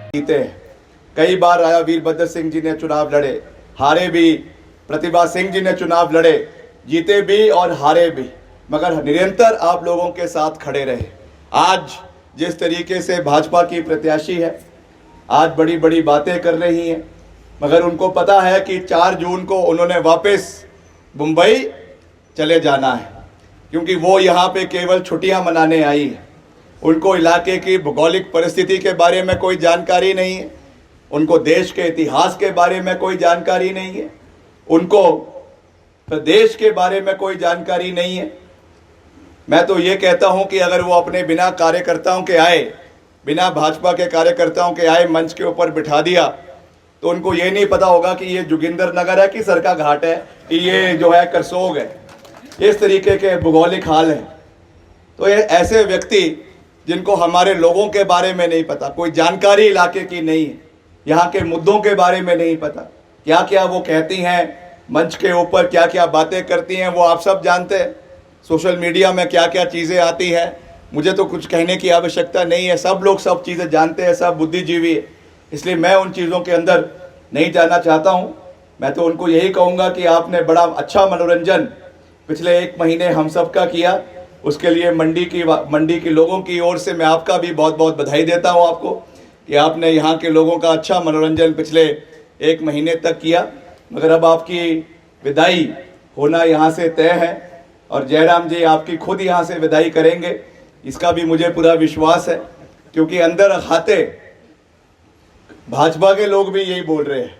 जीते हैं। कई बार राजा वीरभद्र सिंह जी ने चुनाव लड़े, हारे भी। प्रतिभा सिंह जी ने चुनाव लड़े, जीते भी और हारे भी, मगर निरंतर आप लोगों के साथ खड़े रहे। आज जिस तरीके से भाजपा की प्रत्याशी है, आज बड़ी बड़ी बातें कर रही हैं, मगर उनको पता है कि 4 जून को उन्होंने वापस मुंबई चले जाना है, क्योंकि वो यहाँ पे केवल छुट्टियाँ मनाने आई है। उनको इलाके की भौगोलिक परिस्थिति के बारे में कोई जानकारी नहीं है, उनको देश के इतिहास के बारे में कोई जानकारी नहीं है, उनको प्रदेश के बारे में कोई जानकारी नहीं है। मैं तो ये कहता हूं कि अगर वो अपने बिना कार्यकर्ताओं के आए, बिना भाजपा के कार्यकर्ताओं के आए मंच के ऊपर बिठा दिया, तो उनको ये नहीं पता होगा कि ये जोगिंदर नगर है कि सरका घाट है, कि ये जो है करसोग है। इस तरीके के भौगोलिक हाल हैं। तो ये ऐसे व्यक्ति जिनको हमारे लोगों के बारे में नहीं पता, कोई जानकारी इलाके की नहीं है, यहाँ के मुद्दों के बारे में नहीं पता, क्या क्या वो कहती हैं मंच के ऊपर, क्या क्या बातें करती हैं, वो आप सब जानते हैं। सोशल मीडिया में क्या क्या चीज़ें आती हैं, मुझे तो कुछ कहने की आवश्यकता नहीं है। सब लोग सब चीज़ें जानते हैं, सब बुद्धिजीवी है, इसलिए मैं उन चीज़ों के अंदर नहीं जाना चाहता हूँ। मैं तो उनको यही कहूँगा कि आपने बड़ा अच्छा मनोरंजन पिछले 1 महीने हम सब का किया, उसके लिए मंडी के लोगों की ओर से मैं आपका भी बहुत बहुत बधाई देता हूँ आपको, कि आपने यहाँ के लोगों का अच्छा मनोरंजन पिछले 1 महीने तक किया। मगर अब आपकी विदाई होना यहाँ से तय है, और जयराम जी आपकी खुद यहाँ से विदाई करेंगे, इसका भी मुझे पूरा विश्वास है, क्योंकि अंदर खाते भाजपा के लोग भी यही बोल रहे हैं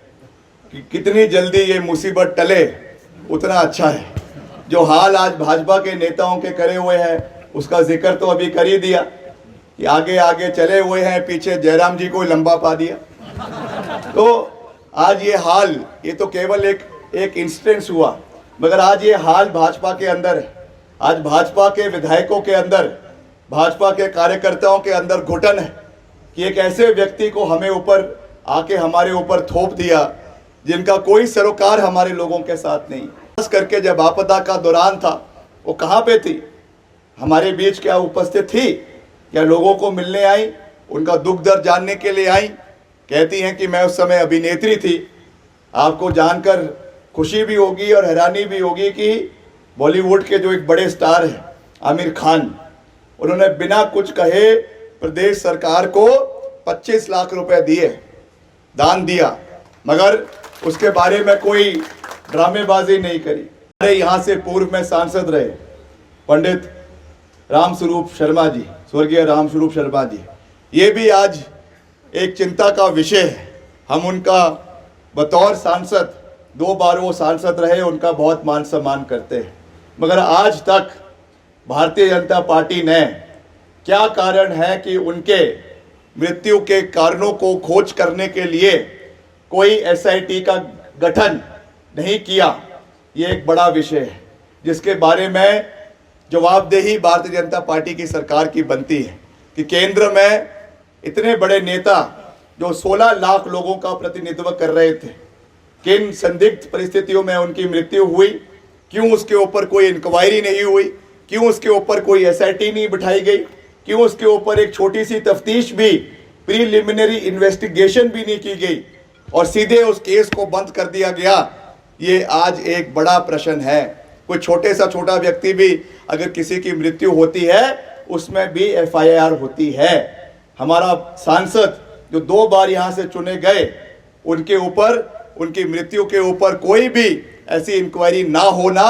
कि कितनी जल्दी ये मुसीबत टले उतना अच्छा है। जो हाल आज भाजपा के नेताओं के करे हुए हैं उसका जिक्र तो अभी कर ही दिया, कि आगे आगे चले हुए हैं, पीछे जयराम जी को लंबा पा दिया। तो आज ये हाल, ये तो केवल एक इंस्टेंस हुआ, मगर आज ये हाल भाजपा के अंदर है। आज भाजपा के विधायकों के अंदर, भाजपा के कार्यकर्ताओं के अंदर घुटन है कि एक ऐसे व्यक्ति को हमें ऊपर आके हमारे ऊपर थोप दिया, जिनका कोई सरोकार हमारे लोगों के साथ नहीं। खास करके जब आपदा का दौरान था, वो कहाँ पे थी, हमारे बीच क्या उपस्थित थी, क्या लोगों को मिलने आई, उनका दुख दर्द जानने के लिए आई। कहती हैं कि मैं उस समय अभिनेत्री थी। आपको जानकर खुशी भी होगी और हैरानी भी होगी कि बॉलीवुड के जो एक बड़े स्टार हैं आमिर खान, उन्होंने बिना कुछ कहे प्रदेश सरकार को 25 लाख रुपए दिए, दान दिया, मगर उसके बारे में कोई ड्रामेबाजी नहीं करी। हमारे यहाँ से पूर्व में सांसद रहे पंडित रामस्वरूप शर्मा जी, स्वर्गीय रामस्वरूप शर्मा जी, ये भी आज एक चिंता का विषय है। हम उनका बतौर सांसद, 2 बार वो सांसद रहे, उनका बहुत मान सम्मान करते हैं, मगर आज तक भारतीय जनता पार्टी ने, क्या कारण है कि उनके मृत्यु के कारणों को खोज करने के लिए कोई एसआईटी का गठन नहीं किया। ये एक बड़ा विषय है जिसके बारे में जवाबदेही भारतीय जनता पार्टी की सरकार की बनती है, कि केंद्र में इतने बड़े नेता जो 16 लाख लोगों का प्रतिनिधित्व कर रहे थे, किन संदिग्ध परिस्थितियों में उनकी मृत्यु हुई, क्यों उसके ऊपर कोई इंक्वायरी नहीं हुई, क्यों उसके ऊपर कोई एसआईटी नहीं बिठाई गई, क्यों उसके ऊपर एक छोटी सी तफ्तीश भी, प्रीलिमिनरी इन्वेस्टिगेशन भी नहीं की गई और सीधे उस केस को बंद कर दिया गया। ये आज एक बड़ा प्रश्न है। कोई छोटा व्यक्ति भी अगर किसी की मृत्यु होती है, उसमें भी एफआईआर होती है। हमारा सांसद जो 2 बार यहाँ से चुने गए, उनके ऊपर, उनकी मृत्यु के ऊपर कोई भी ऐसी इंक्वायरी ना होना,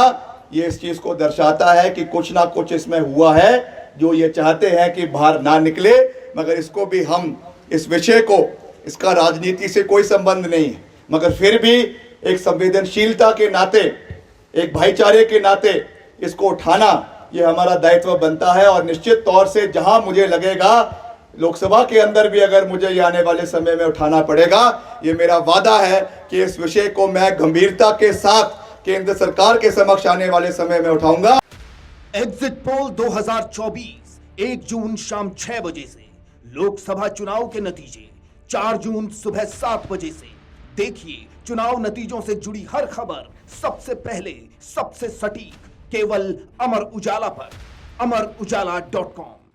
ये इस चीज़ को दर्शाता है कि कुछ ना कुछ इसमें हुआ है, जो ये चाहते हैं कि बाहर ना निकले। मगर इसको भी हम, इस विषय को, इसका राजनीति से कोई संबंध नहीं है, मगर फिर भी एक संवेदनशीलता के नाते, एक भाईचारे के नाते इसको उठाना, ये हमारा दायित्व बनता है। और निश्चित तौर से जहां मुझे लगेगा लोकसभा के अंदर भी अगर मुझे ये आने वाले समय में उठाना पड़ेगा, ये मेरा वादा है कि इस विषय को मैं गंभीरता के साथ केंद्र सरकार के समक्ष आने वाले समय में उठाऊंगा। एग्जिट पोल 2024 1 जून शाम 6 बजे से, लोकसभा चुनाव के नतीजे 4 जून सुबह 7 बजे से। देखिए चुनाव नतीजों से जुड़ी हर खबर सबसे पहले, सबसे सटीक, केवल अमर उजाला पर, amarujala.com।